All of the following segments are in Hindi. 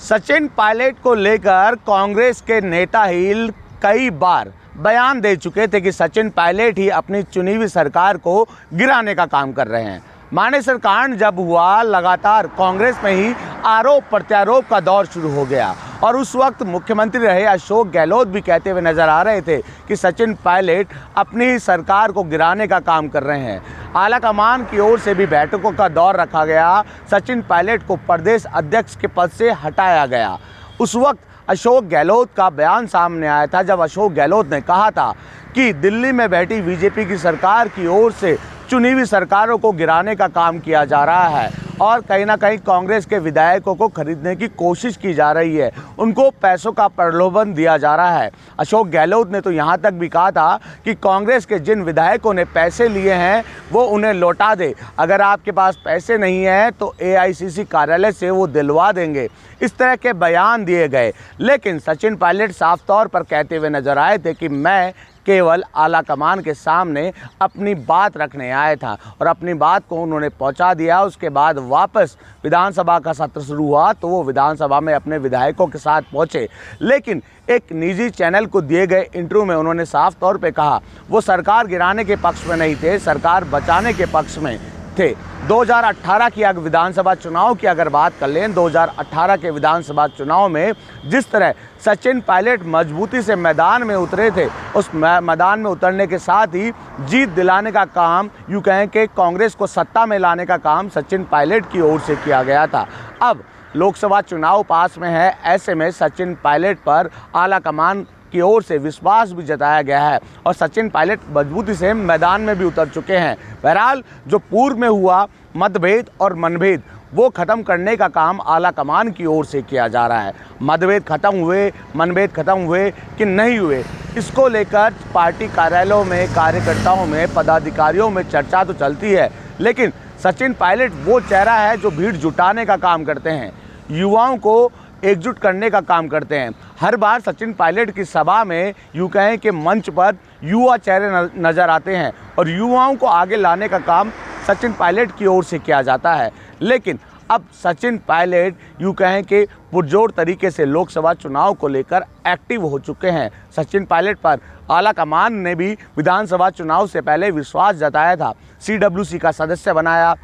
सचिन पायलट को लेकर कांग्रेस के नेता ही कई बार बयान दे चुके थे कि सचिन पायलट ही अपनी चुनी हुई सरकार को गिराने का काम कर रहे हैं। मानेसर कांड जब हुआ, लगातार कांग्रेस में ही आरोप प्रत्यारोप का दौर शुरू हो गया और उस वक्त मुख्यमंत्री रहे अशोक गहलोत भी कहते हुए नजर आ रहे थे कि सचिन पायलट अपनी ही सरकार को गिराने का काम कर रहे हैं। आलाकमान की ओर से भी बैठकों का दौर रखा गया, सचिन पायलट को प्रदेश अध्यक्ष के पद से हटाया गया। उस वक्त अशोक गहलोत का बयान सामने आया था, जब अशोक गहलोत ने कहा था कि दिल्ली में बैठी बीजेपी की सरकार की ओर से चुनी हुई सरकारों को गिराने का काम किया जा रहा है और कहीं ना कहीं कांग्रेस के विधायकों को खरीदने की कोशिश की जा रही है, उनको पैसों का प्रलोभन दिया जा रहा है। अशोक गहलोत ने तो यहाँ तक भी कहा था कि कांग्रेस के जिन विधायकों ने पैसे लिए हैं वो उन्हें लौटा दे, अगर आपके पास पैसे नहीं हैं तो एआईसीसी कार्यालय से वो दिलवा देंगे। इस तरह के बयान दिए गए, लेकिन सचिन पायलट साफ तौर पर कहते हुए नजर आए थे कि मैं केवल आलाकमान के सामने अपनी बात रखने आया था और अपनी बात को उन्होंने पहुंचा दिया। उसके बाद वापस विधानसभा का सत्र शुरू हुआ तो वो विधानसभा में अपने विधायकों के साथ पहुंचे, लेकिन एक निजी चैनल को दिए गए इंटरव्यू में उन्होंने साफ तौर पे कहा वो सरकार गिराने के पक्ष में नहीं थे, सरकार बचाने के पक्ष में थे। 2018 की विधानसभा चुनाव की अगर बात कर लें, 2018 के विधानसभा चुनाव में जिस तरह सचिन पायलट मजबूती से मैदान में उतरे थे, उस मैदान में उतरने के साथ ही जीत दिलाने का काम, यूँ कहें कि कांग्रेस को सत्ता में लाने का काम सचिन पायलट की ओर से किया गया था। अब लोकसभा चुनाव पास में है, ऐसे में सचिन पायलट पर आलाकमान की ओर से विश्वास भी जताया गया है और सचिन पायलट मजबूती से मैदान में भी उतर चुके हैं। बहरहाल जो पूर्व में हुआ मतभेद और मनभेद वो ख़त्म करने का काम आलाकमान की ओर से किया जा रहा है। मतभेद ख़त्म हुए, मनभेद ख़त्म हुए कि नहीं हुए, इसको लेकर पार्टी कार्यालयों में, कार्यकर्ताओं में, पदाधिकारियों में चर्चा तो चलती है, लेकिन सचिन पायलट वो चेहरा है जो भीड़ जुटाने का काम करते हैं, युवाओं को एकजुट करने का काम करते हैं। हर बार सचिन पायलट की सभा में यूँ कहें कि मंच पर युवा चेहरे नज़र आते हैं और युवाओं को आगे लाने का काम सचिन पायलट की ओर से किया जाता है। लेकिन अब सचिन पायलट यूँ कहें कि पुरजोर तरीके से लोकसभा चुनाव को लेकर एक्टिव हो चुके हैं। सचिन पायलट पर आलाकमान ने भी विधानसभा चुनाव से पहले विश्वास जताया था, सीडब्ल्यूसी का सदस्य बनाया।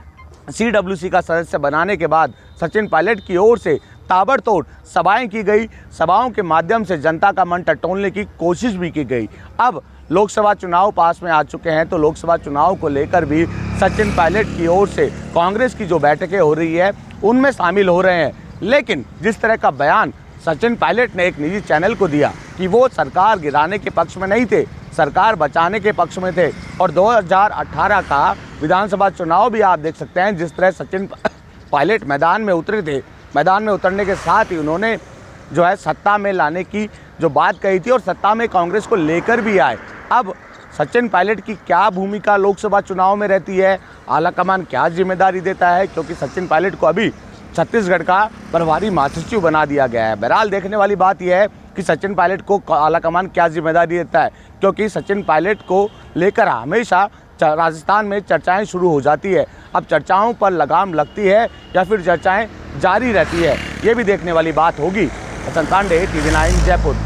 सीडब्ल्यूसी का सदस्य बनाने के बाद सचिन पायलट की ओर से ताबड़तोड़ सभाएं की गई, सभाओं के माध्यम से जनता का मन टटोलने की कोशिश भी की गई। अब लोकसभा चुनाव पास में आ चुके हैं तो लोकसभा चुनाव को लेकर भी सचिन पायलट की ओर से कांग्रेस की जो बैठकें हो रही है उनमें शामिल हो रहे हैं। लेकिन जिस तरह का बयान सचिन पायलट ने एक निजी चैनल को दिया कि वो सरकार गिराने के पक्ष में नहीं थे, सरकार बचाने के पक्ष में थे, और 2018 का विधानसभा चुनाव भी आप देख सकते हैं जिस तरह सचिन पायलट मैदान में उतरे थे, मैदान में उतरने के साथ ही उन्होंने जो है सत्ता में लाने की जो बात कही थी और सत्ता में कांग्रेस को लेकर भी आए। अब सचिन पायलट की क्या भूमिका लोकसभा चुनाव में रहती है, आलाकमान क्या जिम्मेदारी देता है, क्योंकि सचिन पायलट को अभी छत्तीसगढ़ का प्रभारी महासचिव बना दिया गया है। बहरहाल देखने वाली बात यह है कि सचिन पायलट को आलाकमान क्या जिम्मेदारी देता है, क्योंकि सचिन पायलट को लेकर हमेशा राजस्थान में चर्चाएं शुरू हो जाती है। अब चर्चाओं पर लगाम लगती है या फिर चर्चाएं जारी रहती है, ये भी देखने वाली बात होगी। हसन पांडे, TV9 जयपुर।